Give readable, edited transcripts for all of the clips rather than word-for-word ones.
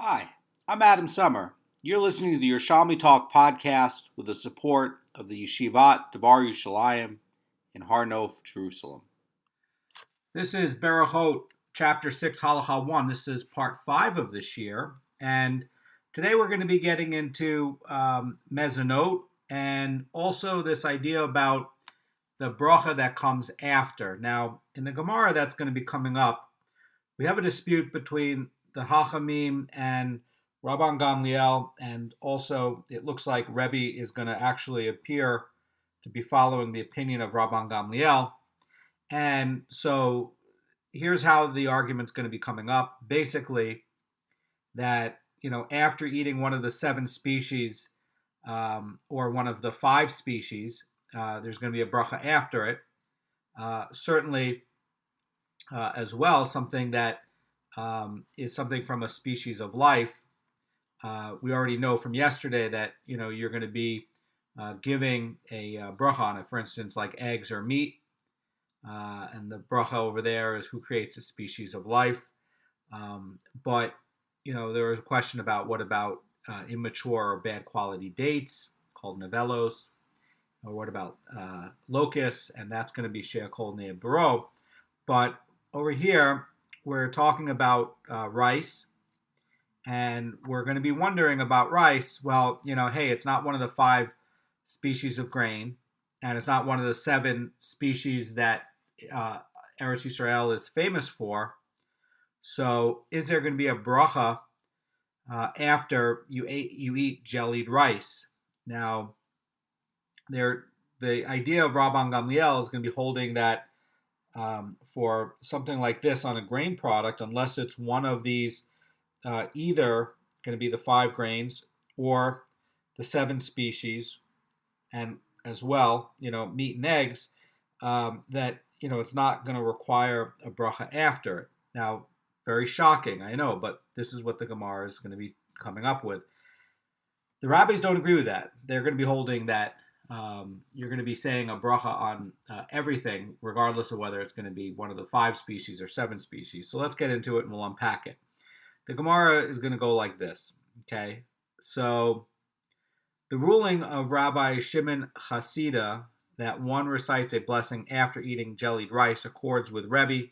Hi, I'm Adam Summer. You're listening to the Yerushalmi Talk podcast with the support of the Yeshivat Devar Yerushalayim in Har Nof, Jerusalem. This is Berechot, Chapter 6, Halacha 1. This is part 5 of this year. And today we're going to be getting into Mezonot and also this idea about the bracha that comes after. Now, in the Gemara that's going to be coming up, we have a dispute between the Hachamim and Rabban Gamliel, and also it looks like Rebbe is going to actually appear to be following the opinion of Rabban Gamliel. And so here's how the argument's going to be coming up. Basically, that, after eating one of the 7 species or one of the 5 species, there's going to be a bracha after it. Certainly, as well, something that is something from a species of life. We already know from yesterday that you're going to be giving a bracha on it. For instance, like eggs or meat, and the bracha over there is who creates a species of life. But there was a question about what about immature or bad quality dates called novellos, or what about locusts, and that's going to be she'akol ne'eh baro. But over here, we're talking about rice, and we're going to be wondering about rice. Well, hey, it's not one of the 5 species of grain, and it's not one of the 7 species that Eretz Yisrael is famous for. So, is there going to be a bracha after you eat jellied rice? Now, the idea of Rabban Gamliel is going to be holding that for something like this on a grain product, unless it's one of these, either going to be the 5 grains or the 7 species, and as well, meat and eggs, that, it's not going to require a bracha after it. Now, very shocking, I know, but this is what the Gemara is going to be coming up with. The rabbis don't agree with that. They're going to be holding that you're going to be saying a bracha on everything, regardless of whether it's going to be one of the 5 species or 7 species. So let's get into it and we'll unpack it. The Gemara is going to go like this. Okay, so the ruling of Rabbi Shimon Chasida that one recites a blessing after eating jellied rice accords with Rebbe,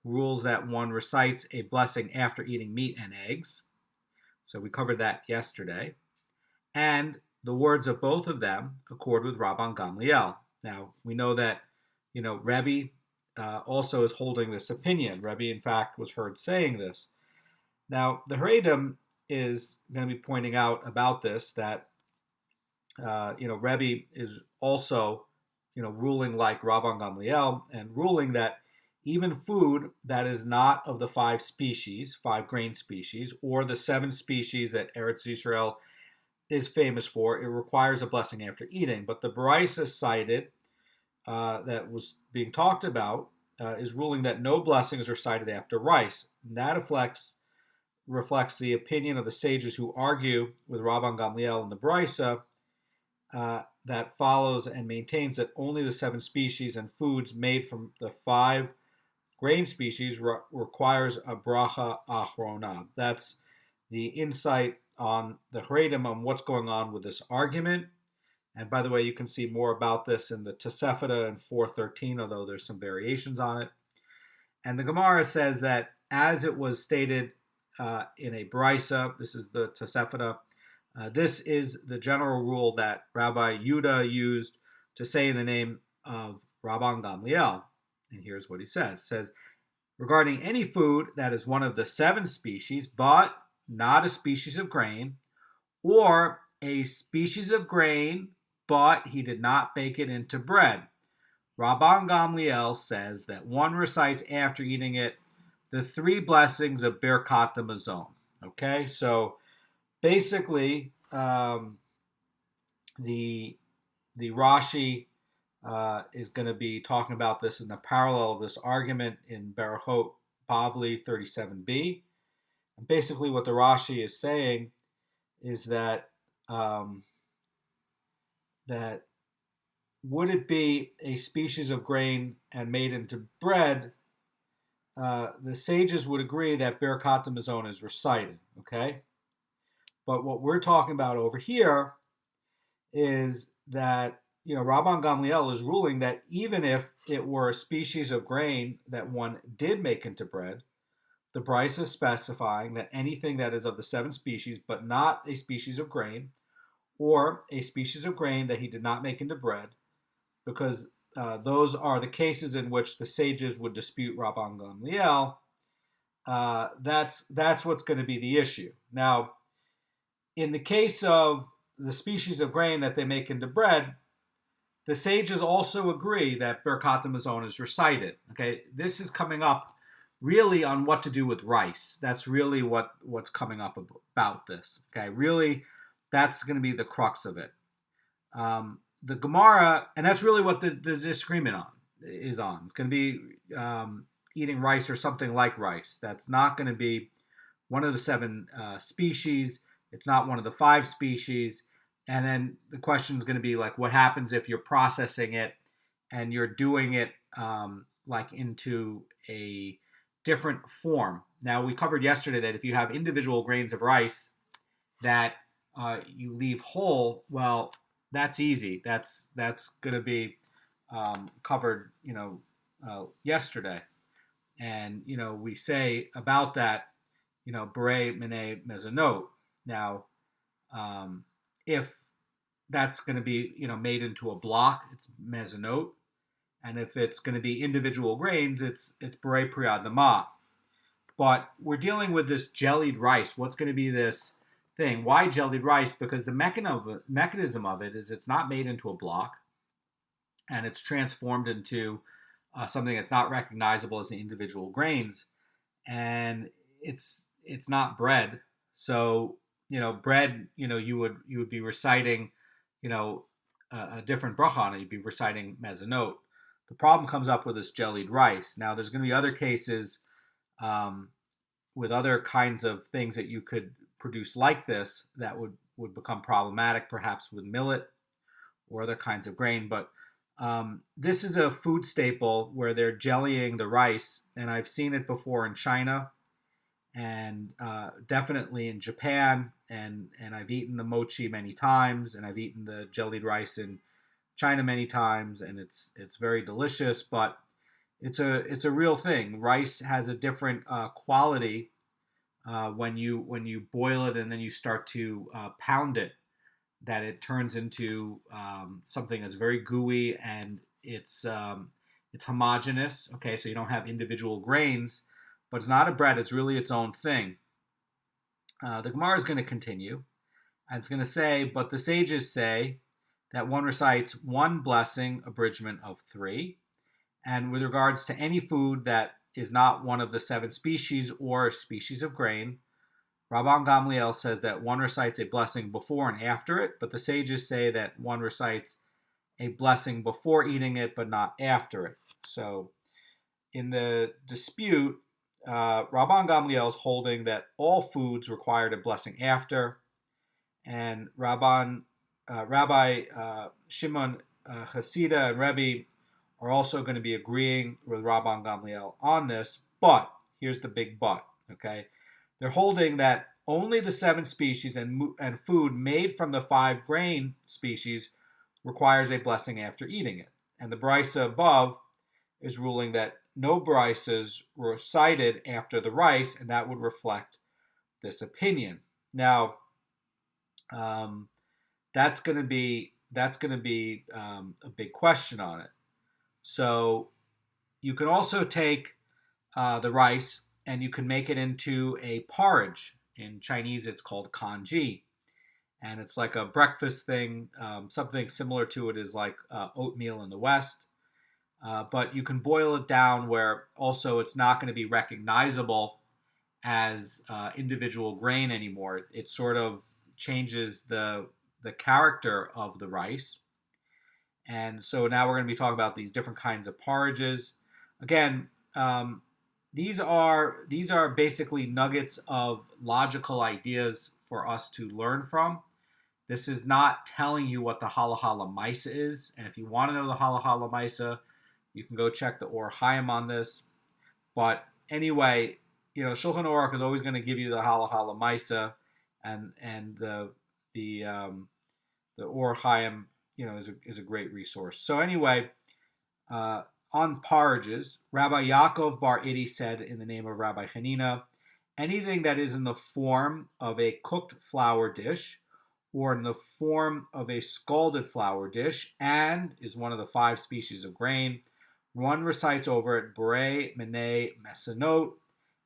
who rules that one recites a blessing after eating meat and eggs. So we covered that yesterday. And the words of both of them accord with Rabban Gamliel. Now, we know that, Rebbe also is holding this opinion. Rebbe, in fact, was heard saying this. Now, the Haredim is going to be pointing out about this that, Rebbe is also, ruling like Rabban Gamliel and ruling that even food that is not of the 5 species, 5 grain species, or the 7 species that Eretz Yisrael is famous for, it requires a blessing after eating. But the Beraisa cited that was being talked about is ruling that no blessings are cited after rice. And that reflects the opinion of the sages who argue with Rabban Gamliel and the Beraisa that follows and maintains that only the 7 species and foods made from the 5 grain species requires a bracha achrona. That's the insight on the Haredim on what's going on with this argument. And by the way, you can see more about this in the Tosefta in 413, although there's some variations on it. And the Gemara says that as it was stated in a Beraisa, this is the Tosefta, this is the general rule that Rabbi Yudah used to say in the name of Rabban Gamliel. And here's what he says. It says, regarding any food that is one of the 7 species, but not a species of grain, or a species of grain, but he did not bake it into bread, Rabban Gamliel says that one recites after eating it the 3 blessings of Berechot the Mezonot. Okay, so basically, the Rashi is going to be talking about this in the parallel of this argument in Berechot Bavli 37b. And basically, what the Rashi is saying is that that would it be a species of grain and made into bread the sages would agree that Berechot Mezonot is recited, okay? But what we're talking about over here is that, Rabban Gamliel is ruling that even if it were a species of grain that one did make into bread, the Bryce is specifying that anything that is of the 7 species, but not a species of grain, or a species of grain that he did not make into bread, because those are the cases in which the sages would dispute Rabban Gamliel. That's what's going to be the issue. Now, in the case of the species of grain that they make into bread, the sages also agree that Berechot Mezonot is recited. Okay, this is coming up really on what to do with rice. That's really what's coming up about this. Okay, really, that's going to be the crux of it. The Gemara, and that's really what the disagreement is on. It's going to be eating rice or something like rice. That's not going to be one of the 7 species. It's not one of the 5 species. And then the question is going to be like, what happens if you're processing it and you're doing it like into a different form? Now, we covered yesterday that if you have individual grains of rice that you leave whole, well, that's easy. That's going to be covered, yesterday. And, we say about that, Beur, Mene, Mezonot. Now, if that's going to be, made into a block, it's Mezonot. And if it's going to be individual grains, it's Beur Priyad Nama. But we're dealing with this jellied rice. What's going to be this thing? Why jellied rice? Because the mechanism of it is it's not made into a block, and it's transformed into something that's not recognizable as the individual grains, and it's not bread. So bread, you would be reciting, a different bracha on it. You'd be reciting Mezonot. The problem comes up with this jellied rice. Now, there's going to be other cases with other kinds of things that you could produce like this that would become problematic, perhaps with millet or other kinds of grain. But this is a food staple where they're jellying the rice, and I've seen it before in China, and definitely in Japan, and I've eaten the mochi many times, and I've eaten the jellied rice in China many times, and it's very delicious. But it's a real thing. Rice has a different quality when you boil it and then you start to pound it, that it turns into something that's very gooey, and it's homogeneous. Okay, so you don't have individual grains, but it's not a bread. It's really its own thing. The Gemara is going to continue, and it's going to say, but the sages say that one recites 1 blessing abridgment of 3, and with regards to any food that is not one of the 7 species or a species of grain, Rabban Gamliel says that one recites a blessing before and after it, but the sages say that one recites a blessing before eating it, but not after it. So in the dispute, Rabban Gamliel is holding that all foods required a blessing after, and Rabbi Shimon Hasidah and Rebbe are also going to be agreeing with Rabban Gamliel on this, but here's the big but, okay? They're holding that only the 7 species and food made from the 5 grain species requires a blessing after eating it. And the brisa above is ruling that no brisas were cited after the rice, and that would reflect this opinion. Now, that's going to be a big question on it. So you can also take the rice and you can make it into a porridge. In Chinese, it's called kanji. And it's like a breakfast thing. Something similar to it is like oatmeal in the West. But you can boil it down where also it's not going to be recognizable as individual grain anymore. It sort of changes the character of the rice. And so now we're going to be talking about these different kinds of porridges. Again, these are basically nuggets of logical ideas for us to learn from. This is not telling you what the halacha lemaisa is. And if you want to know the halacha lemaisa, you can go check the Or Chaim on this. But Anyway, Shulchan Aruch is always going to give you the halacha lemaisa, and the Or Chaim, is a great resource. So anyway, on porridges, Rabbi Yaakov Bar Idi said in the name of Rabbi Hanina, anything that is in the form of a cooked flour dish or in the form of a scalded flour dish and is one of the 5 species of grain, one recites over it Beur, Menei, Mezonot,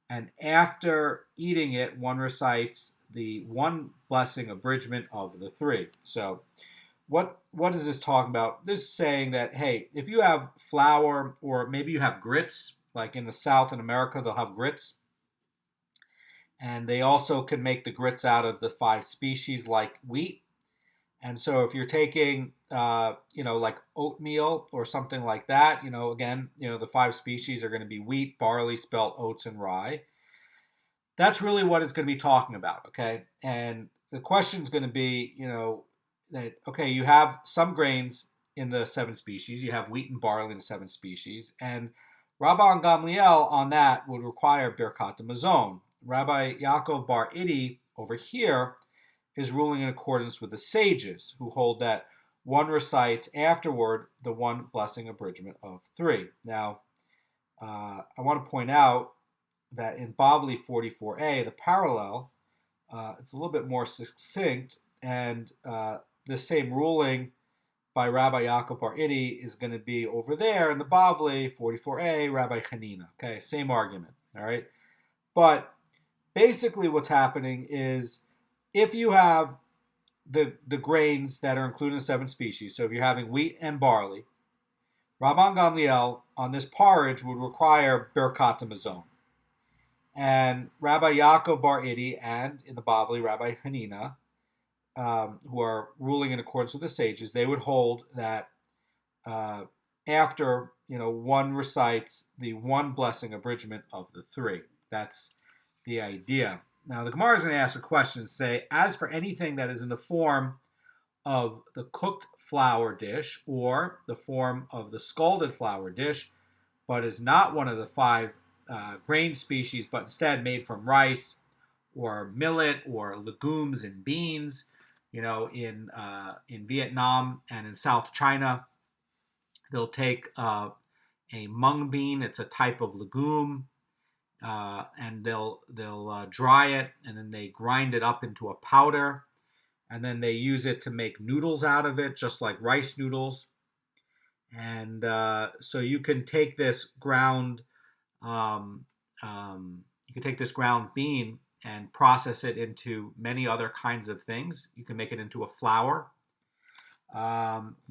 and after eating it, one recites the one blessing abridgment of the 3. So what is this talking about? This is saying that, hey, if you have flour or maybe you have grits, like in the South in America, they'll have grits. And they also can make the grits out of the 5 species like wheat. And so if you're taking, like oatmeal or something like that, again, the 5 species are going to be wheat, barley, spelt, oats, and rye. That's really what it's going to be talking about, okay? And the question is going to be, that, okay, you have some grains in the 7 species. You have wheat and barley in the 7 species. And Rabban Gamliel on that would require Birkat Hamazon. Rabbi Yaakov Bar Idi over here is ruling in accordance with the sages who hold that one recites afterward the one blessing abridgment of 3. Now, I want to point out that in Bavli 44a, the parallel, it's a little bit more succinct, and the same ruling by Rabbi Yaakov Bar Idi is going to be over there in the Bavli 44a, Rabbi Hanina. Okay, same argument, all right? But basically what's happening is if you have the grains that are included in the 7 species, so if you're having wheat and barley, Rabban Gamliel on this porridge would require Birkat Hamazon. And Rabbi Yaakov Bar Idi and in the Bavli, Rabbi Hanina, who are ruling in accordance with the sages, they would hold that after one recites the one blessing abridgment of the 3. That's the idea. Now the Gemara is going to ask a question and say, as for anything that is in the form of the cooked flour dish or the form of the scalded flour dish, but is not one of the 5 grain species, but instead made from rice or millet or legumes and beans, in Vietnam and in South China, they'll take a mung bean. It's a type of legume, and they'll dry it, and then they grind it up into a powder, and then they use it to make noodles out of it, just like rice noodles. And so you can take this ground bean and process it into many other kinds of things. You can make it into a flour.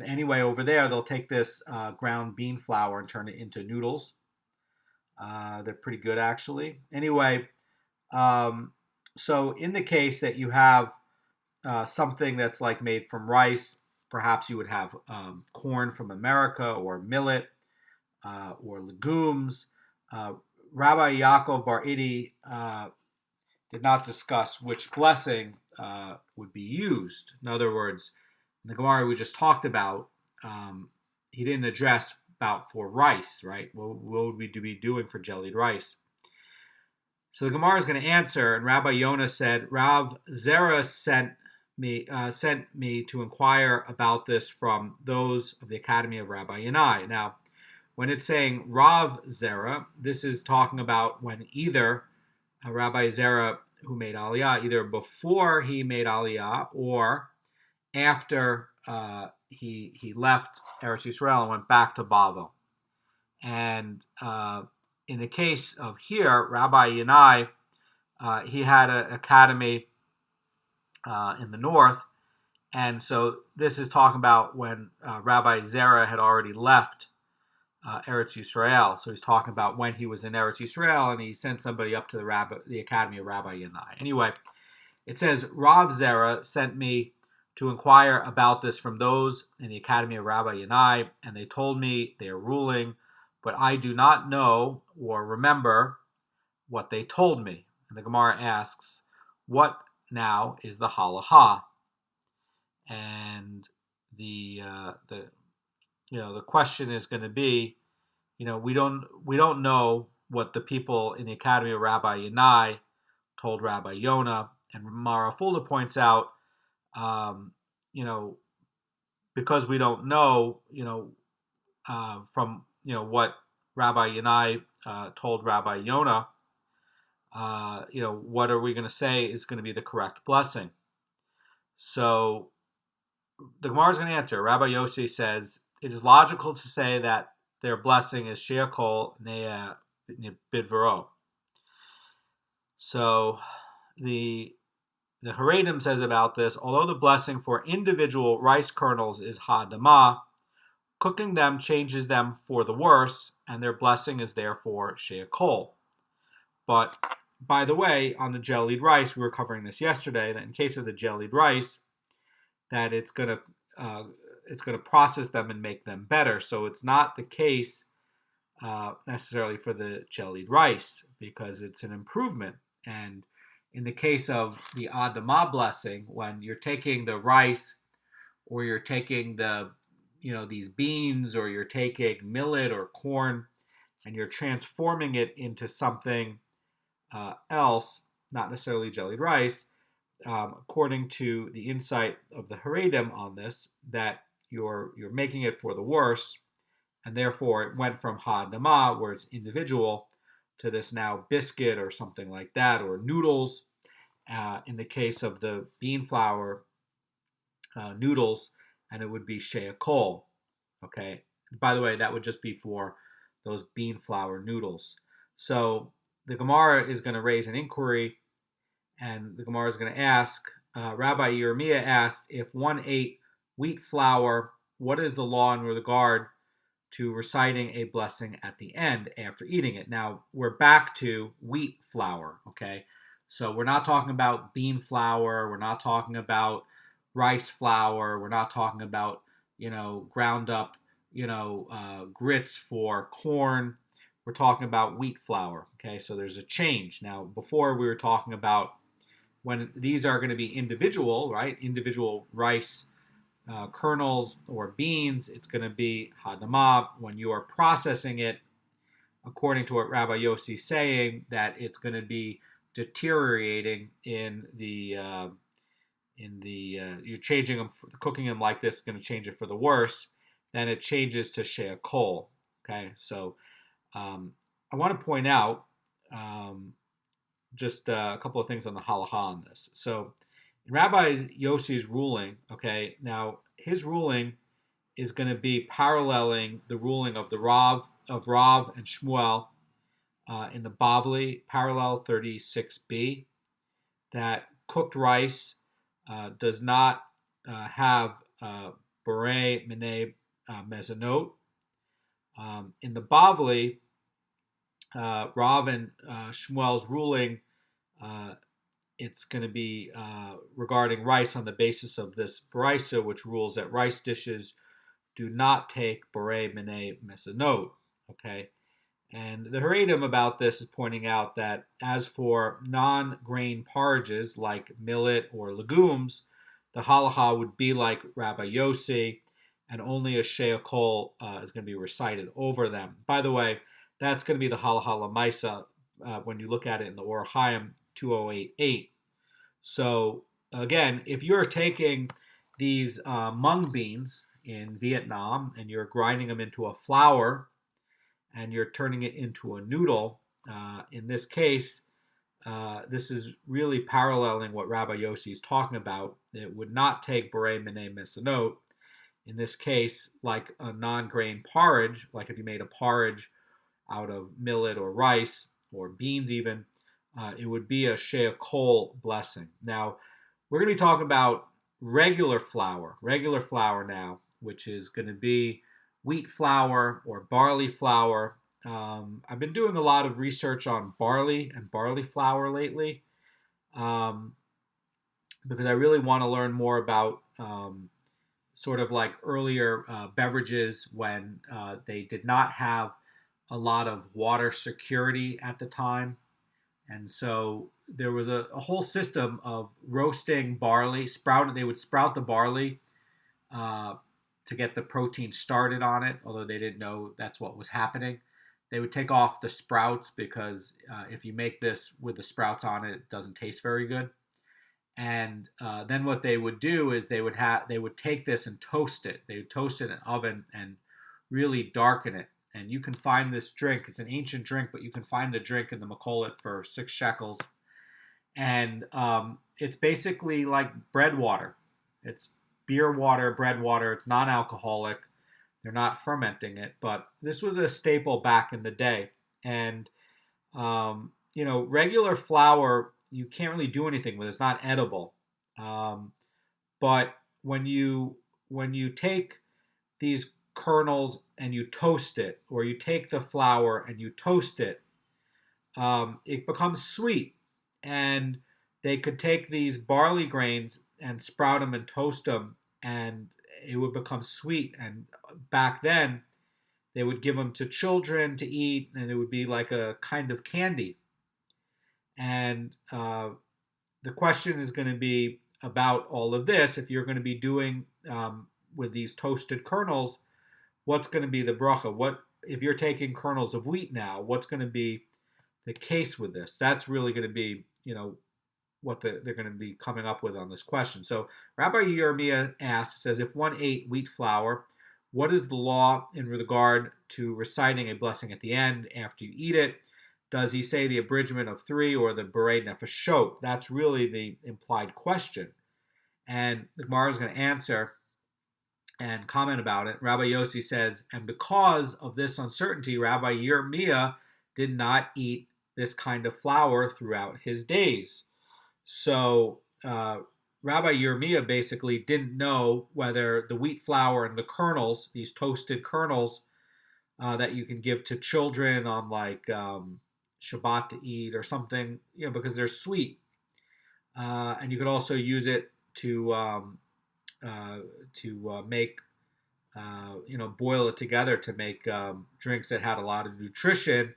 Anyway, over there, they'll take this ground bean flour and turn it into noodles. They're pretty good, actually. Anyway, so in the case that you have something that's like made from rice, perhaps you would have corn from America or millet or legumes. Rabbi Yaakov Bar Idi did not discuss which blessing would be used. In other words, in the Gemara we just talked about, he didn't address about for rice, right? What would we be doing for jellied rice? So the Gemara is going to answer, and Rabbi Yonah said, Rav Zera sent me to inquire about this from those of the Academy of Rabbi Yanai. Now, when it's saying Rav Zera, this is talking about when either Rabbi Zera, who made Aliyah, either before he made Aliyah or after he left Eretz Yisrael and went back to Bavel. And in the case of here, Rabbi Yanai, he had an academy in the north, and so this is talking about when Rabbi Zera had already left Eretz Yisrael. So he's talking about when he was in Eretz Yisrael, and he sent somebody up to the academy of Rabbi Yanai. Anyway, it says, Rav Zera sent me to inquire about this from those in the academy of Rabbi Yanai, and they told me they are ruling, but I do not know or remember what they told me. And the Gemara asks, what now is the halacha? And the question is going to be, we don't know what the people in the academy of Rabbi Yanai told Rabbi Yonah. And Mara Fulda points out, because we don't know, from what Rabbi Yanai told Rabbi Yonah, what are we going to say is going to be the correct blessing? So the Gemara is going to answer. Rabbi Yossi says it is logical to say that their blessing is she'akol nea bidvaro. So the Haredim says about this, although the blessing for individual rice kernels is ha'adama, cooking them changes them for the worse, and their blessing is therefore she'akol. But by the way, on the jellied rice, we were covering this yesterday, that in case of the jellied rice, that it's going to process them and make them better. So it's not the case necessarily for the jellied rice, because it's an improvement. And in the case of the Adamah blessing, when you're taking the rice, or you're taking these beans, or you're taking millet or corn, and you're transforming it into something else, not necessarily jellied rice, according to the insight of the Haredim on this, that you're making it for the worse, and therefore it went from ha'adamah, where it's individual, to this now biscuit or something like that, or noodles. In the case of the bean flour noodles, and it would be she'akol. Okay. By the way, that would just be for those bean flour noodles. So the Gemara is going to raise an inquiry, and the Gemara is going to ask, Rabbi Yeremia asked, if one ate wheat flour, what is the law in regard to reciting a blessing at the end after eating it? Now, we're back to wheat flour, okay? So we're not talking about bean flour, we're not talking about rice flour, we're not talking about, ground up, grits for corn. We're talking about wheat flour, okay? So there's a change. Now, before we were talking about when these are going to be individual, right? Individual rice kernels or beans, it's going to be hadamah. When you are processing it, according to what Rabbi Yossi is saying, that it's going to be deteriorating in the you're changing them, cooking them like this is going to change it for the worse. Then it changes to she'akol. Okay, so I want to point out just a couple of things on the halacha on this. So in Rabbi Yossi's ruling, okay, now his ruling is going to be paralleling the ruling of the Rav and Shmuel in the Bavli, parallel 36b, that cooked rice does not have Beurim minei Mezonot. In the Bavli, Rav and Shmuel's ruling, it's going to be regarding rice on the basis of this brisa, which rules that rice dishes do not take Beurim minei Mezonot. Okay, and the Haredim about this is pointing out that as for non-grain porridges like millet or legumes, the halacha would be like Rabbi Yossi, and only a she'akol is going to be recited over them. By the way, that's going to be the halacha l'maisa when you look at it in the Orach Chaim 2088. So again, if you're taking these mung beans in Vietnam and you're grinding them into a flour and you're turning it into a noodle, in this case, this is really paralleling what Rabbi Yossi is talking about. It would not take Beurim minei Mezonot. In this case, like a non-grain porridge, like if you made a porridge out of millet or rice or beans even, it would be a she'akol blessing. Now, we're going to be talking about regular flour now, which is going to be wheat flour or barley flour. I've been doing a lot of research on barley and barley flour lately because I really want to learn more about sort of like earlier beverages when they did not have a lot of water security at the time. And so there was a whole system of roasting barley. They would sprout the barley to get the protein started on it, although they didn't know that's what was happening. they would take off the sprouts because if you make this with the sprouts on it, it doesn't taste very good. And then what they would do is they would take this and toast it. They would toast it in an oven and really darken it. And you can find this drink. It's an ancient drink, but you can find the drink in the Makolet for 6 shekels. And it's basically like bread water. It's beer water, bread water. It's non-alcoholic. They're not fermenting it, but this was a staple back in the day. And regular flour, you can't really do anything with it. It's not edible. But when you take these kernels and you toast it, or you take the flour and you toast it, it becomes sweet. And they could take these barley grains and sprout them and toast them, and it would become sweet. And back then, they would give them to children to eat, and it would be like a kind of candy. And the question is going to be about all of this. If you're going to be doing with these toasted kernels, what's going to be the bracha? What if you're taking kernels of wheat now? What's going to be the case with this? That's really going to be, what they're going to be coming up with on this question. So Rabbi Yerushalmi asks, says, if one ate wheat flour, what is the law in regard to reciting a blessing at the end after you eat it? Does he say the abridgment of 3 or the Berechot? That's really the implied question. And the Gemara is going to answer and comment about it. Rabbi Yossi says, and because of this uncertainty, Rabbi Yerushalmi did not eat this kind of flour throughout his days. So Rabbi Yerushalmi basically didn't know whether the wheat flour and the kernels, these toasted kernels that you can give to children on like Shabbat to eat or something, because they're sweet. And you could also use it to make, boil it together to make drinks that had a lot of nutrition,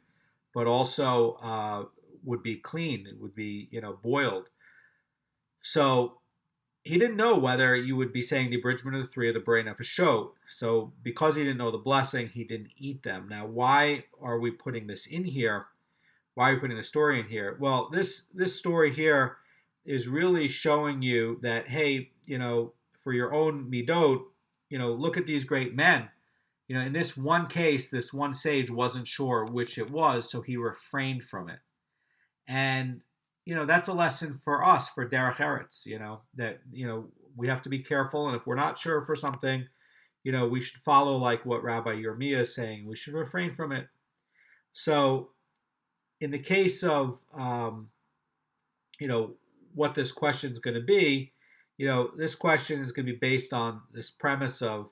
but also would be clean. It would be, boiled. So he didn't know whether you would be saying the abridgment of the 3 or the Berechot. So because he didn't know the blessing, he didn't eat them. Now, why are we putting this in here? Why are we putting the story in here? Well, this story here is really showing you that, hey, for your own midot, look at these great men. In this one case, this one sage wasn't sure which it was, so he refrained from it. And that's a lesson for us, for Derech Eretz, that, we have to be careful. And if we're not sure for something, we should follow like what Rabbi Yerushalmi is saying. We should refrain from it. So in the case of, what this question is going to be, this question is going to be based on this premise of,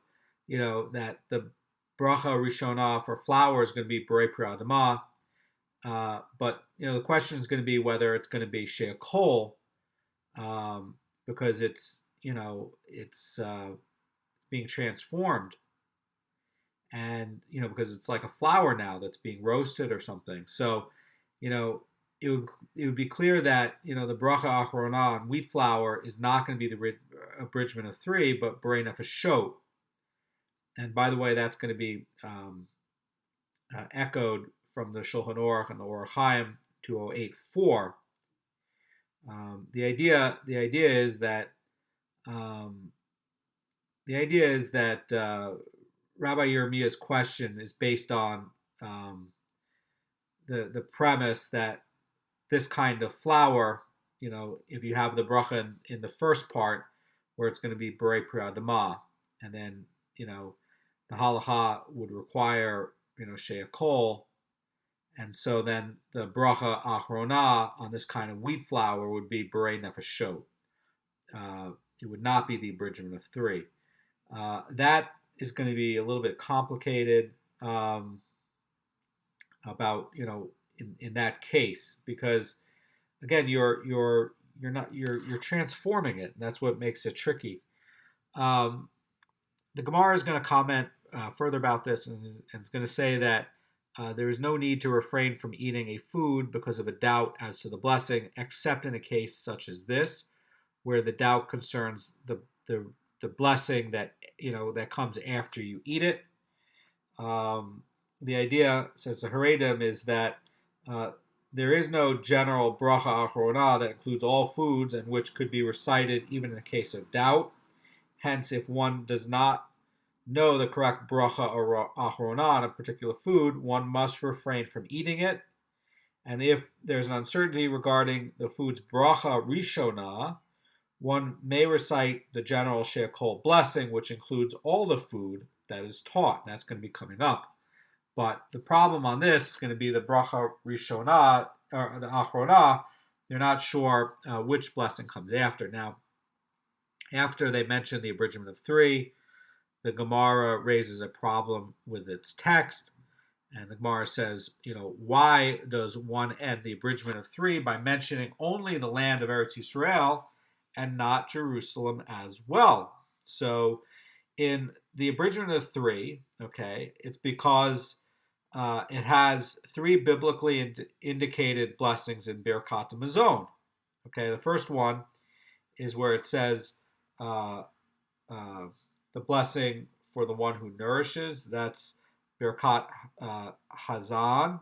that the bracha rishona for flour is going to be Borei Pri Adama. But the question is going to be whether it's going to be she'akol, because it's being transformed, and because it's like a flour now that's being roasted or something. So it would be clear that the bracha achrona on wheat flour is not going to be the abridgment of 3, but Berechot. And by the way, that's going to be echoed from the Shulchan Aruch and the Orach Chaim 2084. The idea is that Rabbi Yerushalmi's question is based on the premise that this kind of flour, if you have the bracha in the first part, where it's going to be Borei Pri Adama, and then the halacha would require she'akol. And so then the bracha achrona on this kind of wheat flour would be Berechot. It would not be the abridgment of 3. That is going to be a little bit complicated about in that case, because again you're transforming it, and that's what makes it tricky. The Gemara is going to comment further about this, and it's going to say that there is no need to refrain from eating a food because of a doubt as to the blessing, except in a case such as this, where the doubt concerns the blessing that that comes after you eat it. the idea, says the Haredim, is that there is no general bracha achrona that includes all foods and which could be recited even in the case of doubt. Hence, if one does not know the correct bracha or achrona on a particular food, one must refrain from eating it. And if there's an uncertainty regarding the food's bracha rishona, one may recite the general she'akol blessing, which includes all the food that is taught. That's going to be coming up. But the problem on this is going to be the bracha rishona, or the achrona. They're not sure which blessing comes after. Now, after they mention the abridgment of 3, the Gemara raises a problem with its text. And the Gemara says, why does one end the abridgment of 3 by mentioning only the land of Eretz Yisrael and not Jerusalem as well? So in the abridgment of 3, it's because it has 3 biblically indicated blessings in Berechot Mezonot. The first one is where it says the blessing for the one who nourishes. That's Berechot Chazan,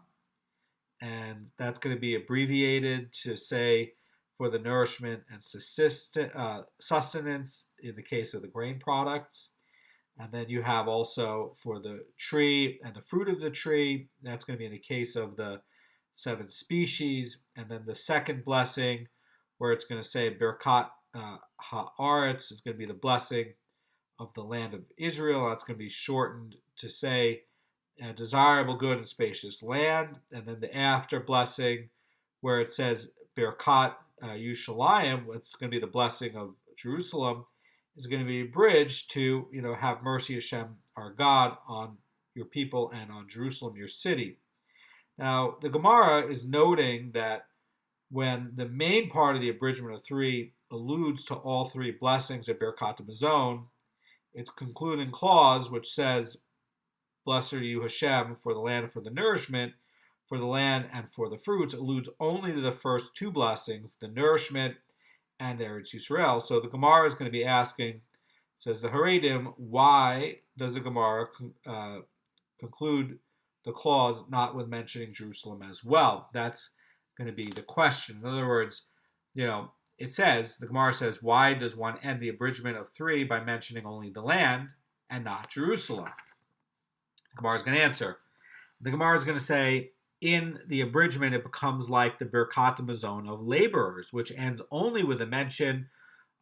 and that's going to be abbreviated to say for the nourishment and sustenance in the case of the grain products. And then you have also for the tree and the fruit of the tree, that's going to be in the case of the 7 species. And then the second blessing, where it's going to say Berechot Haaretz, is going to be the blessing of the land of Israel. That's going to be shortened to say a desirable, good, and spacious land. And then the after blessing, where it says Berechot Yerushalmi, it's going to be the blessing of Jerusalem, is going to be a bridge to, have mercy, Hashem, our God, on your people and on Jerusalem, your city. Now, the Gemara is noting that when the main part of the abridgment of 3 alludes to all 3 blessings of Berechot Mezonot, its concluding clause, which says, "Blessed are you, Hashem, for the land and for the nourishment, for the land and for the fruits," alludes only to the first 2 blessings, the nourishment and Eretz Yisrael. So the Gemara is going to be asking, says the Haredim, why does the Gemara conclude the clause not with mentioning Jerusalem as well? That's going to be the question. In other words, it says, the Gemara says, why does one end the abridgment of 3 by mentioning only the land and not Jerusalem? The Gemara is going to answer. The Gemara is going to say, in the abridgment, it becomes like the Berechot Mezonot of laborers, which ends only with a mention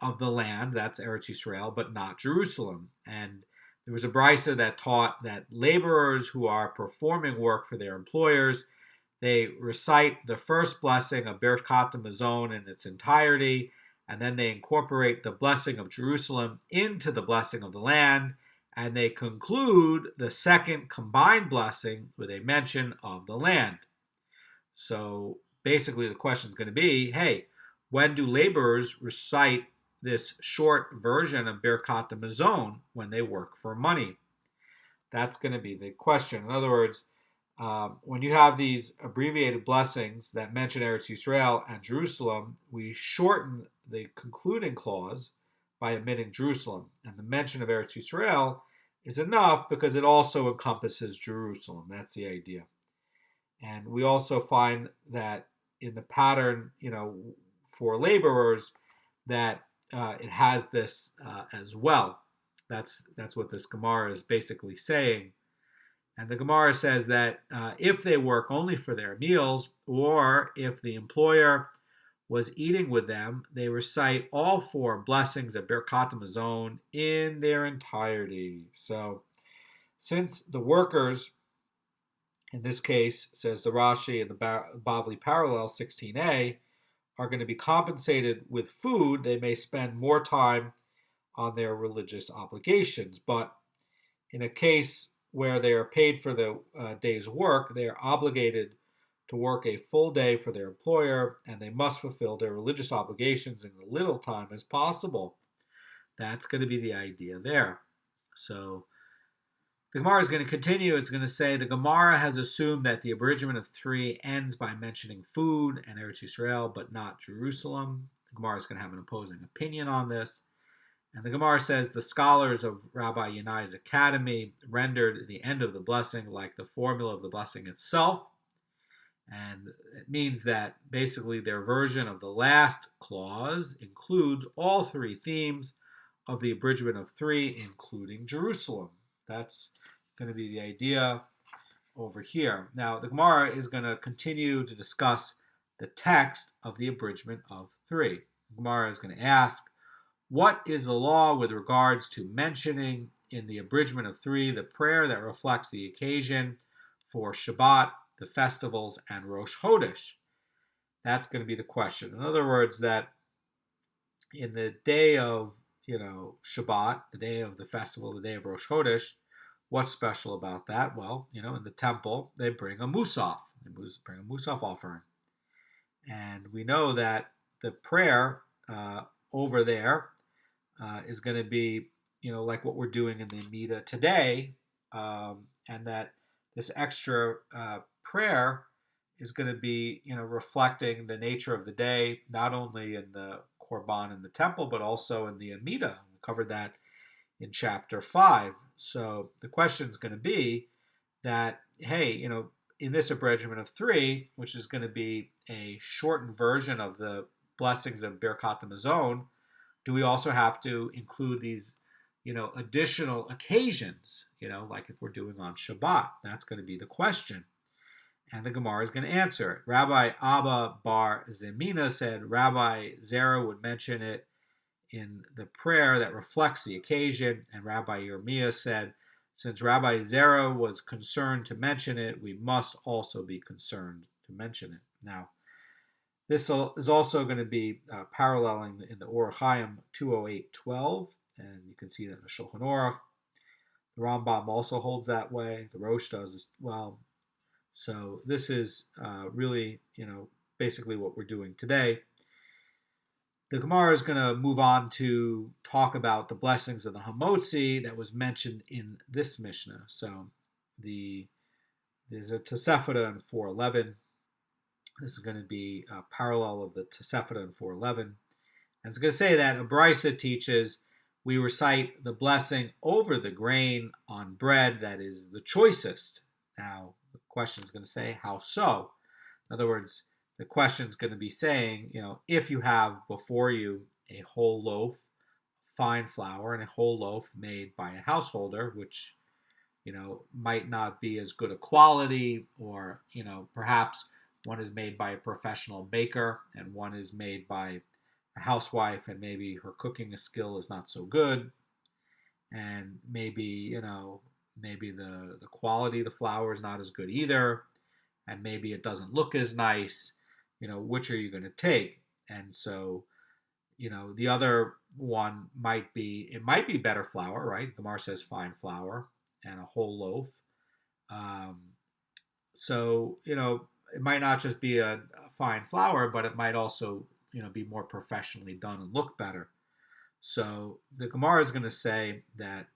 of the land, that's Eretz Yisrael, but not Jerusalem. And there was a brisa that taught that laborers who are performing work for their employers, they recite the first blessing of Berechot Mezonot in its entirety, and then they incorporate the blessing of Jerusalem into the blessing of the land, and they conclude the second combined blessing with a mention of the land. So basically the question is going to be, hey, when do laborers recite this short version of Berechot Mezonot when they work for money? That's going to be the question. In other words, when you have these abbreviated blessings that mention Eretz Yisrael and Jerusalem, we shorten the concluding clause by omitting Jerusalem. And the mention of Eretz Yisrael is enough because it also encompasses Jerusalem. That's the idea. And we also find that in the pattern, for laborers, that it has this as well. That's what this Gemara is basically saying. And the Gemara says that if they work only for their meals, or if the employer was eating with them, they recite all 4 blessings of Berechot Mezonot in their entirety. So, since the workers, in this case, says the Rashi in the Bavli parallel 16a, are going to be compensated with food, they may spend more time on their religious obligations. But in a case where they are paid for the day's work, they are obligated to work a full day for their employer, and they must fulfill their religious obligations in as little time as possible. That's going to be the idea there. So the Gemara is going to continue. It's going to say the Gemara has assumed that the abridgment of 3 ends by mentioning food and Eretz Yisrael, but not Jerusalem. The Gemara is going to have an opposing opinion on this. And the Gemara says the scholars of Rabbi Yanai's academy rendered the end of the blessing like the formula of the blessing itself. And it means that basically their version of the last clause includes all three themes of the abridgment of three, including Jerusalem. That's going to be the idea over here. Now, the Gemara is going to continue to discuss the text of the abridgment of three. The Gemara is going to ask, what is the law with regards to mentioning in the abridgment of three the prayer that reflects the occasion for Shabbat, the festivals, and Rosh Chodesh? That's going to be the question. In other words, that in the day of Shabbat, the day of the festival, the day of Rosh Chodesh, what's special about that? Well, in the temple, they bring a musaf. They bring a musaf offering. And we know that the prayer over there is going to be, like what we're doing in the Amida today, and that this extra prayer is going to be, reflecting the nature of the day, not only in the Korban in the temple, but also in the Amida. We covered that in chapter 5. So the question is going to be that, hey, in this abridgment of three, which is going to be a shortened version of the blessings of Berechot Mezonot, do we also have to include these, additional occasions, like if we're doing on Shabbat? That's going to be the question. And the Gemara is going to answer it. Rabbi Abba Bar Zemina said Rabbi Zera would mention it in the prayer that reflects the occasion, and Rabbi Yirmiyah said, since Rabbi Zera was concerned to mention it, we must also be concerned to mention it. Now, this is also going to be paralleling in the Orach Chaim 208:12, and you can see that in the Shulchan Aruch. The Rambam also holds that way. The Rosh does as well. So this is really, basically what we're doing today. The Gemara is going to move on to talk about the blessings of the Hamotzi that was mentioned in this Mishnah. So there's a Tosefta in 411. This is going to be a parallel of the Tosefta in 411. And it's going to say that a Brisa teaches we recite the blessing over the grain on bread that is the choicest. Now, the question is going to say, how so? In other words, the question is going to be saying, if you have before you a whole loaf, fine flour, and a whole loaf made by a householder, which, might not be as good a quality, or, perhaps one is made by a professional baker and one is made by a housewife, and maybe her cooking skill is not so good, and maybe, maybe the quality of the flour is not as good either, and maybe it doesn't look as nice. Which are you going to take? And so, the other one might be better flour, right? Gemara says fine flour and a whole loaf. So, it might not just be a fine flour, but it might also, be more professionally done and look better. So the Gemara is going to say that,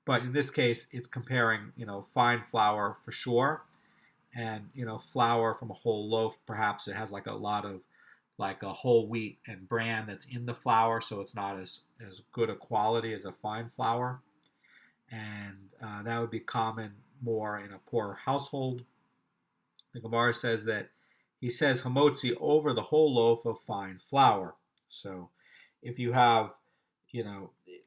but in this case, it's comparing, fine flour for sure, and flour from a whole loaf. Perhaps it has like a lot of like a whole wheat and bran that's in the flour, so it's not as good a quality as a fine flour, and that would be common more in a poor household. The Gemara says that he says hamotzi over the whole loaf of fine flour. So if you have,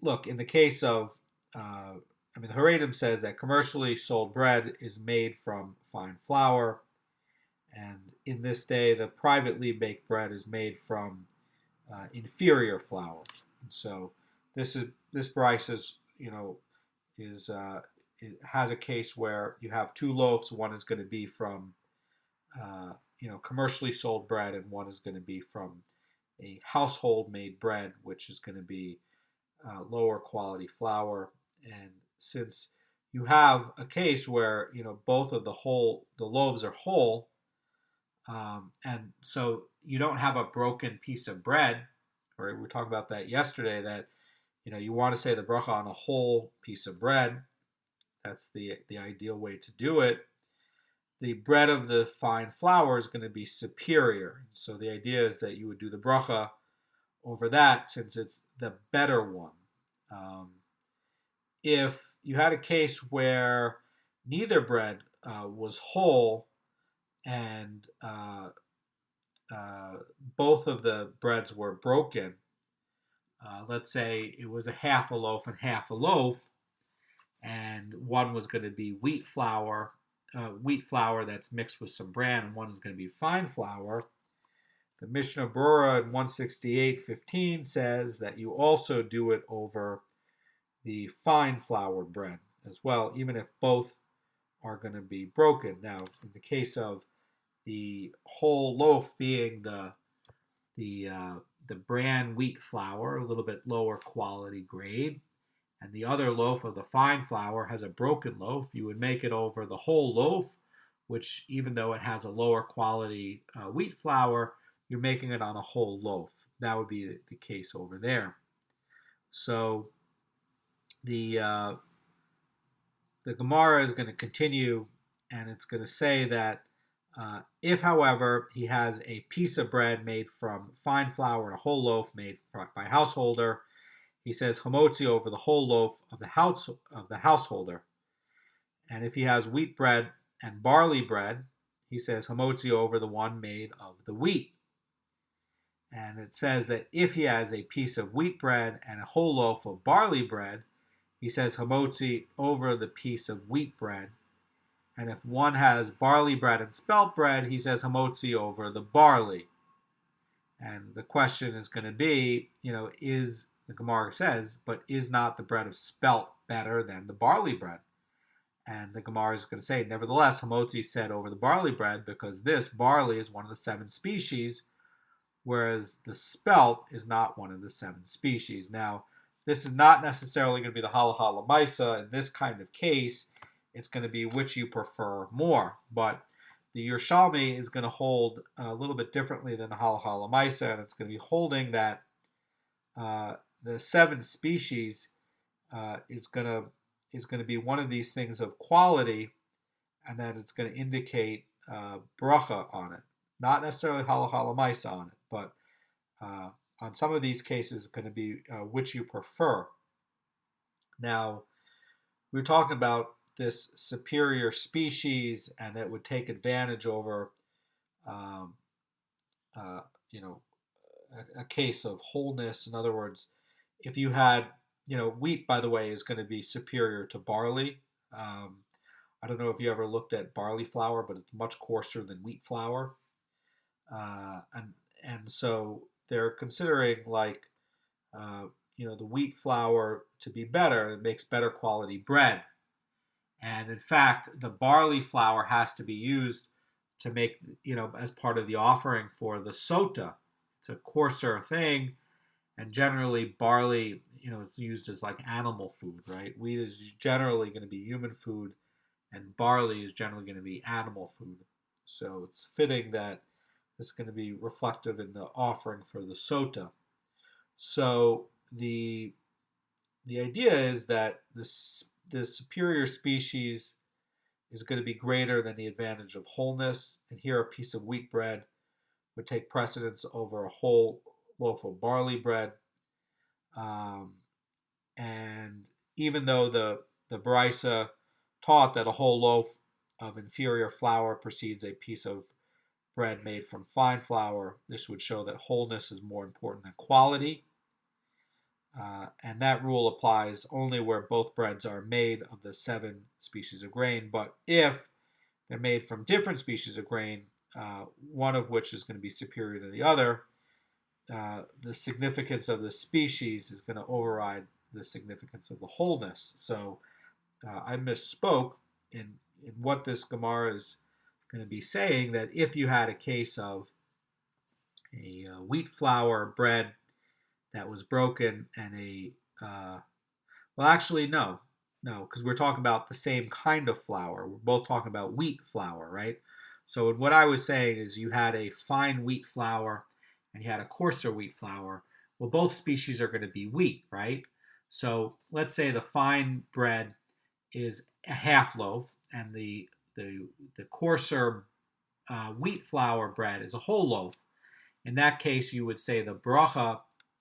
look, in the case of, the Haredim says that commercially sold bread is made from fine flour, and in this day, the privately baked bread is made from inferior flour. And so this Bryce is, it has a case where you have two loaves. One is going to be from, commercially sold bread, and one is going to be from a household made bread, which is going to be lower quality flour. And since you have a case where both of the loaves are whole, and so you don't have a broken piece of bread, or we talked about that yesterday, that you want to say the bracha on a whole piece of bread. That's the ideal way to do it. The bread of the fine flour is going to be superior. So the idea is that you would do the bracha over that since it's the better one. If you had a case where neither bread was whole and both of the breads were broken, let's say it was a half a loaf and half a loaf, and one was going to be wheat flour that's mixed with some bran, and one is going to be fine flour. The Mishnah Beur in 168:15 says that you also do it over the fine flour bread as well, even if both are going to be broken. Now, in the case of the whole loaf being the bran wheat flour, a little bit lower quality grade, and the other loaf of the fine flour has a broken loaf, you would make it over the whole loaf, which even though it has a lower quality wheat flour, you're making it on a whole loaf. That would be the case over there. So the Gemara is going to continue, and it's going to say that if, however, he has a piece of bread made from fine flour and a whole loaf made by a householder, he says hamotzi over the whole loaf of the householder. And if he has wheat bread and barley bread, he says hamotzi over the one made of the wheat. And it says that if he has a piece of wheat bread and a whole loaf of barley bread, he says hamotzi over the piece of wheat bread. And if one has barley bread and spelt bread, he says hamotzi over the barley. And the question is going to be, the Gemara says, but is not the bread of spelt better than the barley bread? And the Gemara is going to say, nevertheless, hamotzi said over the barley bread, because this barley is one of the 7 species, whereas the spelt is not one of the 7 species. Now, this is not necessarily going to be the halacha l'maisa. In this kind of case, it's going to be which you prefer more. But the Yerushalmi is going to hold a little bit differently than the halacha l'maisa, and it's going to be holding that the 7 species is going to be one of these things of quality, and that it's going to indicate bracha on it. Not necessarily halacha l'maisa on it, but on some of these cases, it's going to be which you prefer. Now, we're talking about this superior species, and that would take advantage over, a case of wholeness. In other words, if you had, wheat, by the way, is going to be superior to barley. I don't know if you ever looked at barley flour, but it's much coarser than wheat flour. And so they're considering the wheat flour to be better. It makes better quality bread. And in fact, the barley flour has to be used to make, as part of the offering for the sota. It's a coarser thing. And generally barley, is used as like animal food, right? Wheat is generally going to be human food, and barley is generally going to be animal food. So it's fitting that it's going to be reflective in the offering for the sota. So the idea is that the superior species is going to be greater than the advantage of wholeness, and here a piece of wheat bread would take precedence over a whole loaf of barley bread. And even though the Brisa taught that a whole loaf of inferior flour precedes a piece of bread made from fine flour, this would show that wholeness is more important than quality. And that rule applies only where both breads are made of the 7 species of grain. But if they're made from different species of grain, one of which is going to be superior to the other, the significance of the species is going to override the significance of the wholeness. So I misspoke in what this Gemara is going to be saying, that if you had a case of a wheat flour bread that was broken and no, because we're talking about the same kind of flour. We're both talking about wheat flour, right? So what I was saying is you had a fine wheat flour and you had a coarser wheat flour. Well, both species are going to be wheat, right? So let's say the fine bread is a half loaf and the coarser wheat flour bread is a whole loaf. In that case, you would say the bracha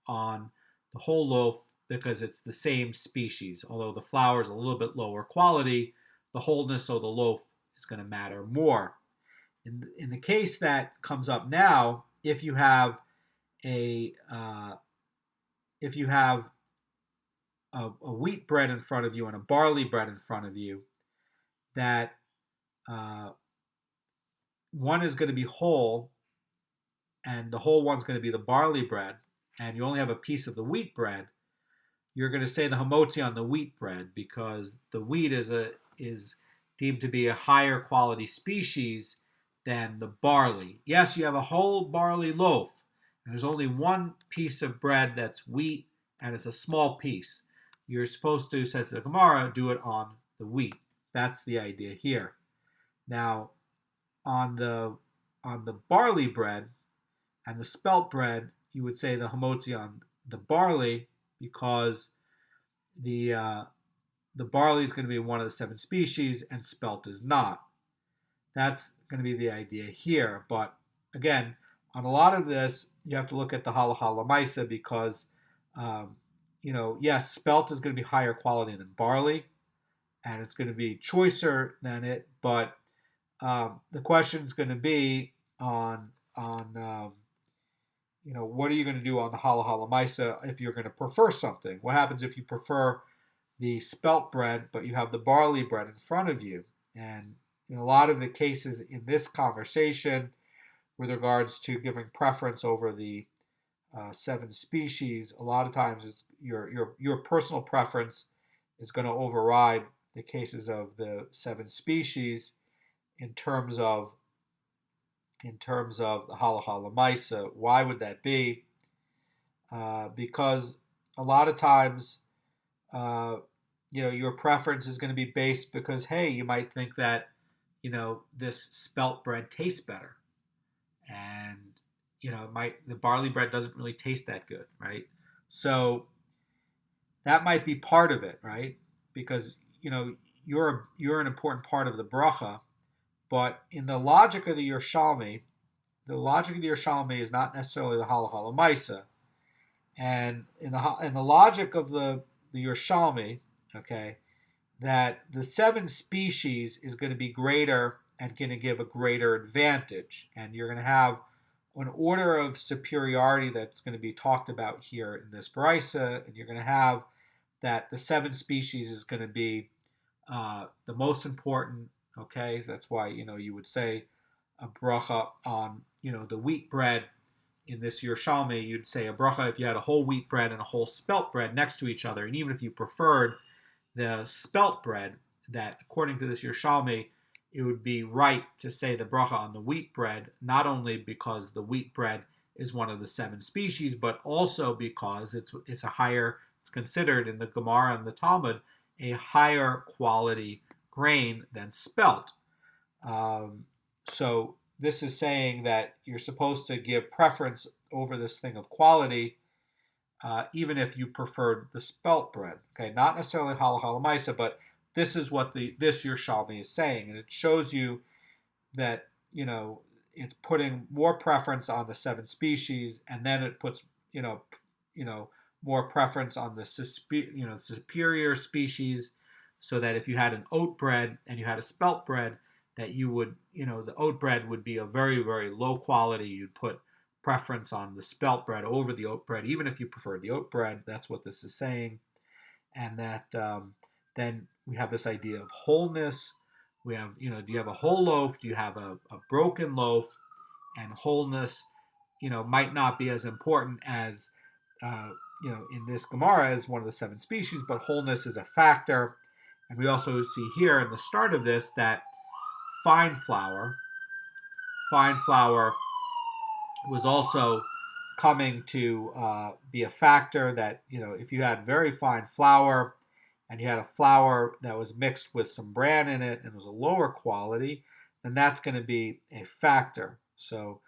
on the whole loaf because it's the same species. Although the flour is a little bit lower quality, the wholeness of the loaf is going to matter more. In the case that comes up now, if you have a wheat bread in front of you and a barley bread in front of you, that one is going to be whole, and the whole one's going to be the barley bread, and you only have a piece of the wheat bread, you're going to say the hamotzi on the wheat bread because the wheat is deemed to be a higher quality species than the barley. Yes, you have a whole barley loaf, and there's only one piece of bread that's wheat, and it's a small piece. You're supposed to, says the Gemara, do it on the wheat. That's the idea here. Now, on the barley bread and the spelt bread, you would say the hamotzi on the barley because the barley is going to be one of the 7 species and spelt is not. That's going to be the idea here. But again, on a lot of this, you have to look at the halacha lamaisa because, yes, spelt is going to be higher quality than barley, and it's going to be choicer than it. But the question is going to be on what are you going to do on the halacha lamaisa if you're going to prefer something? What happens if you prefer the spelt bread, but you have the barley bread in front of you? And in a lot of the cases in this conversation, with regards to giving preference over the 7 species, a lot of times it's your personal preference is going to override the cases of the 7 species in terms of the halacha lamaisa. Why would that be? Because a lot of times, your preference is going to be based because, hey, you might think that, this spelt bread tastes better, and the barley bread doesn't really taste that good, right? So that might be part of it, right? Because you're an important part of the bracha, but in the logic of the Yerushalmi is not necessarily the halacha lamaisa, and in the logic of the Yerushalmi, okay, that the 7 species is going to be greater and going to give a greater advantage. And you're going to have an order of superiority that's going to be talked about here in this brisa, and you're going to have that the 7 species is going to be the most important, okay? That's why, you would say a bracha on, the wheat bread. In this Yerushalmi, you'd say a bracha if you had a whole wheat bread and a whole spelt bread next to each other. And even if you preferred the spelt bread, that according to this Yerushalmi, it would be right to say the bracha on the wheat bread, not only because the wheat bread is one of the 7 species, but also because it's considered in the Gemara and the Talmud a higher quality grain than spelt. So this is saying that you're supposed to give preference over this thing of quality, even if you preferred the spelt bread. Okay, not necessarily halacha lamaisa, but this is what this Yerushalmi is saying, and it shows you that it's putting more preference on the 7 species, and then it puts more preference on the superior species, so that if you had an oat bread and you had a spelt bread, that you would the oat bread would be a very, very low quality. You'd put preference on the spelt bread over the oat bread, even if you preferred the oat bread. That's what this is saying. And that then we have this idea of wholeness. We have, do you have a whole loaf? Do you have a broken loaf? And wholeness, might not be as important as, in this Gemara as one of the 7 species, but wholeness is a factor. And we also see here in the start of this that fine flour was also coming to be a factor. That if you had very fine flour and you had a flour that was mixed with some bran in it and was a lower quality, then that's going to be a factor. So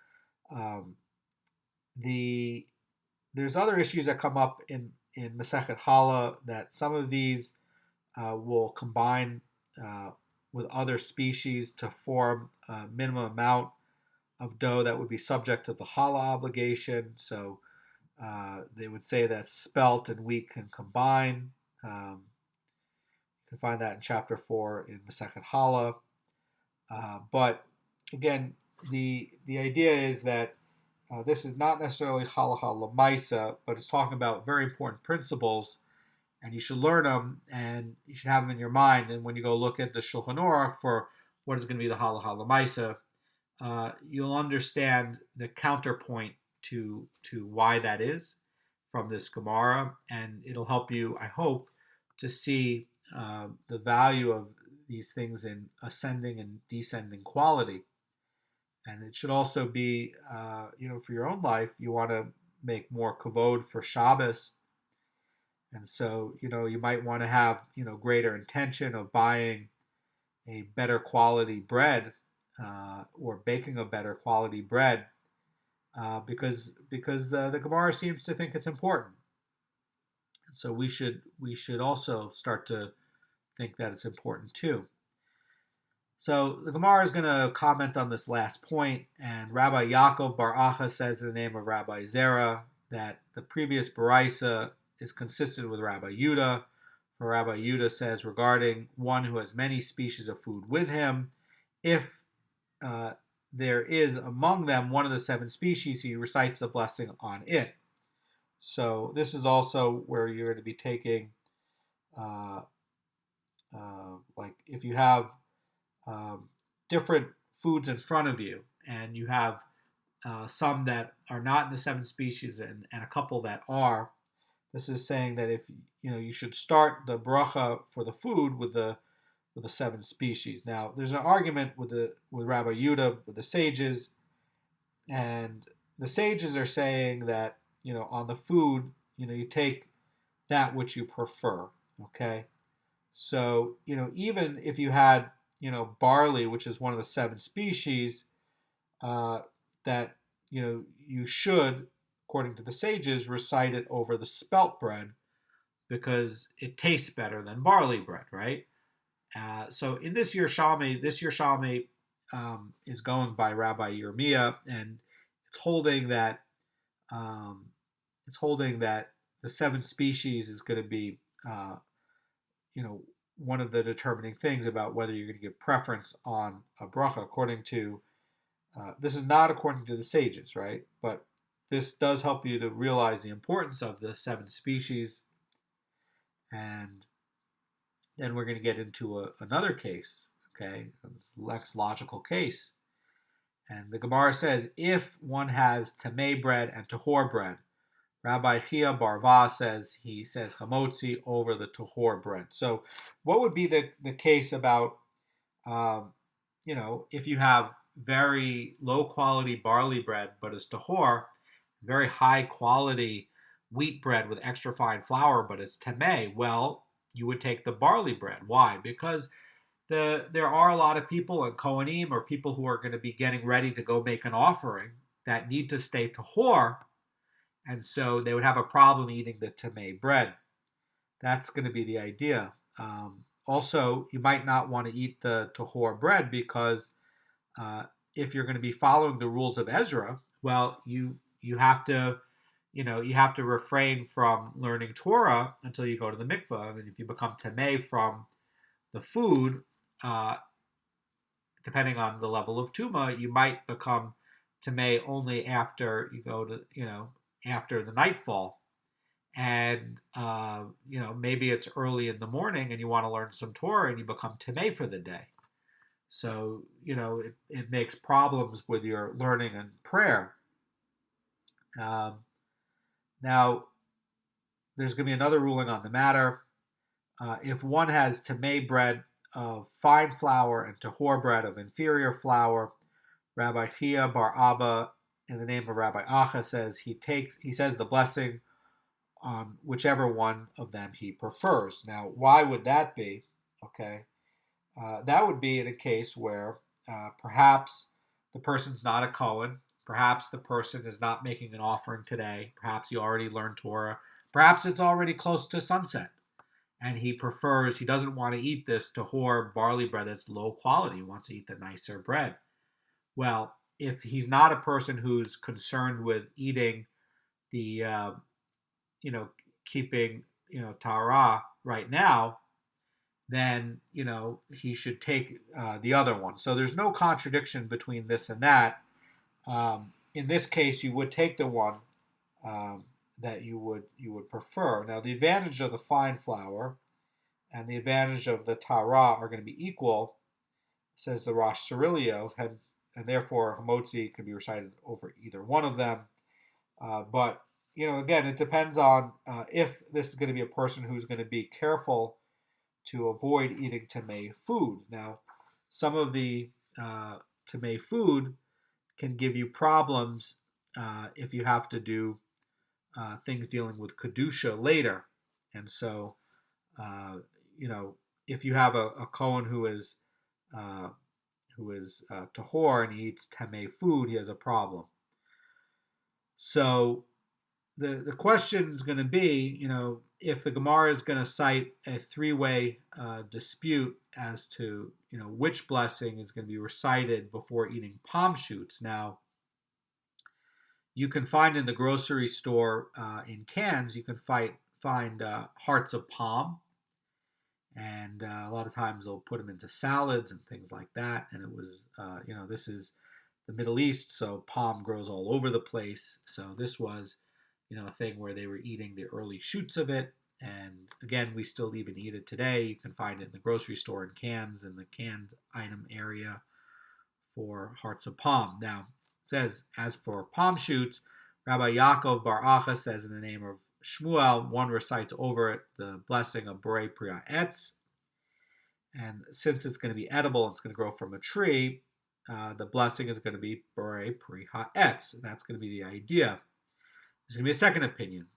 there's other issues that come up in Masechet Challah, that some of these will combine with other species to form a minimum amount of dough that would be subject to the challah obligation. So They would say that spelt and wheat can combine. You can find that in chapter 4 in Masechet Hala. But again, the idea is that this is not necessarily halacha lemaisa, but it's talking about very important principles, and you should learn them, and you should have them in your mind. And when you go look at the Shulchan Aruch for what is going to be the halacha lemaisa, you'll understand the counterpoint to why that is from this Gemara, and it'll help you, I hope, to see the value of these things in ascending and descending quality. And it should also be, for your own life, you want to make more kavod for Shabbos. And so, you might want to have, greater intention of buying a better quality bread or baking a better quality bread because the Gemara seems to think it's important. And so we should also start to think that it's important too. So the Gemara is going to comment on this last point, and Rabbi Yaakov Bar Acha says in the name of Rabbi Zera that the previous Baraisa is consistent with Rabbi Yudah. For Rabbi Yudah says regarding one who has many species of food with him, if there is among them one of the 7 species, he recites the blessing on it. So this is also where you're going to be taking, like if you have different foods in front of you, and you have some that are not in the 7 species and a couple that are. This is saying that if you should start the bracha for the food with the 7 species. Now, there's an argument with Rabbi Yudah with the sages, and the sages are saying that on the food you take that which you prefer. Okay, so even if you had barley, which is one of the 7 species, that you should, according to the sages, recite it over the spelt bread because it tastes better than barley bread, right? So in this Yerushalmi is going by Rabbi Yirmiyah, and it's holding that the 7 species is going to be one of the determining things about whether you're going to give preference on a bracha. According to this is not according to the sages, right? But this does help you to realize the importance of the 7 species. And then we're going to get into another case, okay? It's the next logical case. And the Gemara says, if one has tamei bread and tahor bread, Rabbi Chia Barva says hamotzi over the tahor bread. So what would be the case about, if you have very low quality barley bread, but it's tahor, very high quality wheat bread with extra fine flour, but it's tamei? Well, you would take the barley bread. Why? Because there are a lot of people in Kohanim or people who are going to be getting ready to go make an offering that need to stay tahor, and so they would have a problem eating the tamei bread. That's going to be the idea. Also, you might not want to eat the tahor bread because if you're going to be following the rules of Ezra, well, you have to refrain from learning Torah until you go to the mikvah. And if you become tamei from the food, depending on the level of tuma, you might become tamei only after you go to after the nightfall, and maybe it's early in the morning and you want to learn some Torah and you become tamei for the day. So it makes problems with your learning and prayer. Now there's going to be another ruling on the matter. If one has tamei bread of fine flour and tahor bread of inferior flour, Rabbi Chia Bar Abba, in the name of Rabbi Acha, says he says the blessing on whichever one of them he prefers. Now, why would that be? Okay, that would be in a case where perhaps the person's not a Kohen, perhaps the person is not making an offering today, perhaps he already learned Torah, perhaps it's already close to sunset, and he doesn't want to eat this tahor barley bread that's low quality, he wants to eat the nicer bread. Well, if he's not a person who's concerned with eating the keeping Torah right now, then he should take the other one. So there's no contradiction between this and that. In this case, you would take the one that you would prefer. Now, the advantage of the fine flour and the advantage of the Torah are going to be equal, says the Rosh Cirilio, and therefore Hamotzi can be recited over either one of them. But again, it depends on if this is going to be a person who's going to be careful to avoid eating tamei food. Now, some of the tamei food can give you problems if you have to do things dealing with kedusha later, and so if you have a Kohen who is tahor and he eats tamei food, he has a problem. So the question is going to be, if the Gemara is going to cite a three-way dispute as to, which blessing is going to be recited before eating palm shoots. Now, you can find in the grocery store in cans, you can find hearts of palm, and a lot of times they'll put them into salads and things like that. And it was, this is the Middle East, so palm grows all over the place. So this was a thing where they were eating the early shoots of it. And again, we still even eat it today. You can find it in the grocery store in cans, in the canned item area for hearts of palm. Now, it says, as for palm shoots, Rabbi Yaakov Bar Acha says in the name of Shmuel, one recites over it the blessing of Borei Priya Etz. And since it's going to be edible, it's going to grow from a tree, the blessing is going to be Borei Priya Etz. That's going to be the idea. There's going to be a second opinion.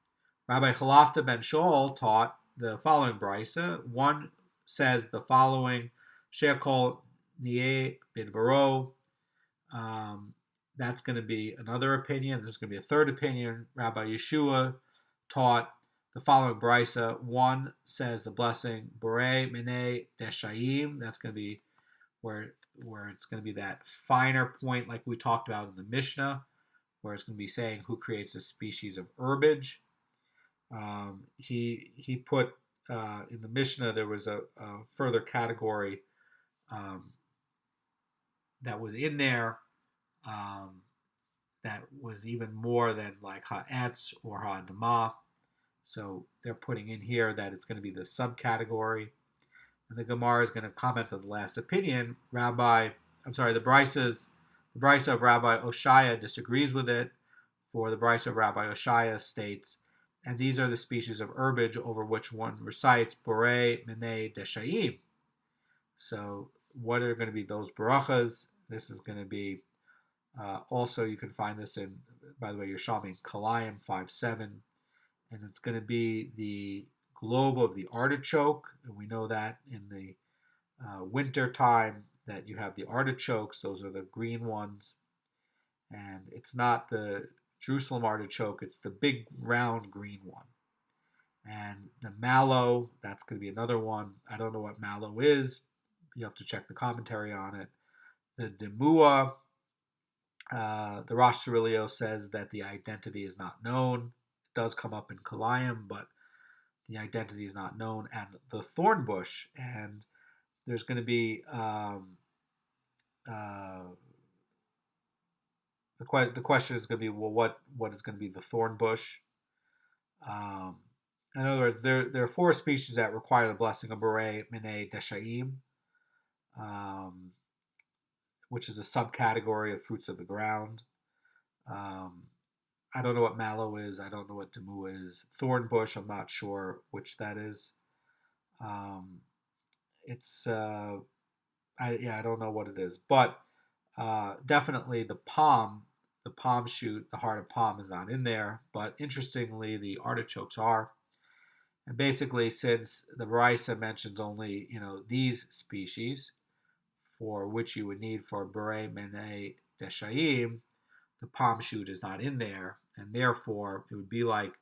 Rabbi Chalafta ben Shaul taught the following brisa. One says the following, She'akol nieh bidvaro. That's going to be another opinion. There's going to be a third opinion. Rabbi Yeshua taught the following brisa. One says the blessing Borei Menei Deshayim. That's going to be where it's going to be that finer point like we talked about in the Mishnah, where it's going to be saying who creates a species of herbage. He put in the Mishnah there was a further category that was in there that was even more than like ha'etz or ha'adamah. So they're putting in here that it's going to be the subcategory. And the Gemara is going to comment on the last opinion. The brisa of Rabbi Oshaya disagrees with it. For the brisa of Rabbi Oshaya states, and these are the species of herbage over which one recites Borei Menei Deshayim. So what are going to be those barachas? This is going to be also, you can find this in, by the way, Yerushalmi in Kalayim 5:7, and it's going to be the globe of the artichoke, and we know that in the winter time that you have the artichokes. Those are the green ones, and it's not the Jerusalem artichoke, it's the big round green one. And the mallow, that's going to be another one. I don't know what mallow is. You have to check the commentary on it. The demua, the Rosh Cirilio says that the identity is not known. It does come up in Kalayim, but the identity is not known. And the thorn bush, and there's going to be the question is going to be, well, what is going to be the thorn bush? In other words, there are four species that require the blessing of Borei Menei Deshayim, which is a subcategory of fruits of the ground. I don't know what mallow is. I don't know what demu is. Thorn bush, I'm not sure which that is. I don't know what it is. But definitely the palm shoot, the heart of palm is not in there. But interestingly, the artichokes are. And basically, since the Brisa mentions only, these species for which you would need for Borei Menei Deshayim, the palm shoot is not in there, and therefore it would be like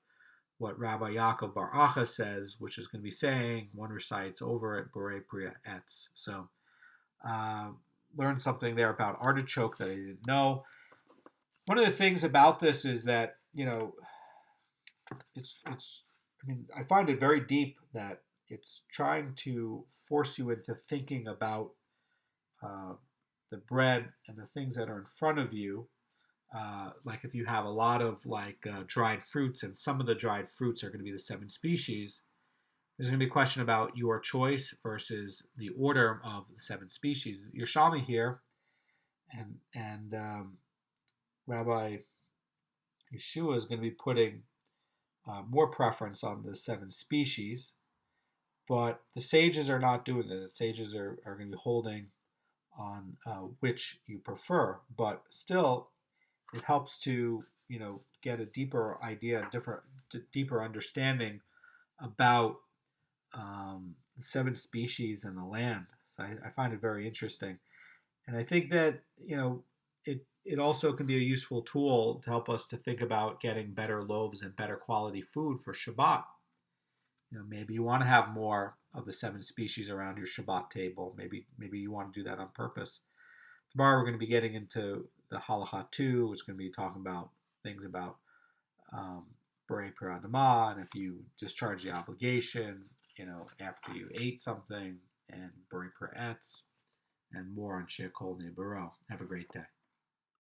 what Rabbi Yaakov Bar Acha says, which is going to be saying one recites over it Borei Priya Etz. So learn something there about artichoke that I didn't know. One of the things about this is that I find it very deep that it's trying to force you into thinking about uh, the bread and the things that are in front of you. Like if you have a lot of dried fruits, and some of the dried fruits are going to be the 7 species, there's going to be a question about your choice versus the order of the 7 species. Yerushalmi here, and Rabbi Yeshua is going to be putting more preference on the 7 species, but the sages are not doing that. The sages are going to be holding on which you prefer, but still, it helps to get a deeper idea, deeper understanding about the 7 species and the land. So I find it very interesting, and I think that it also can be a useful tool to help us to think about getting better loaves and better quality food for Shabbat. Maybe you want to have more of the 7 species around your Shabbat table. Maybe you want to do that on purpose. Tomorrow we're going to be getting into the Halacha 2, which is going to be talking about things about Beurim and if you discharge the obligation, after you ate something, and Beurim and more on Shekol Neburo. Have a great day.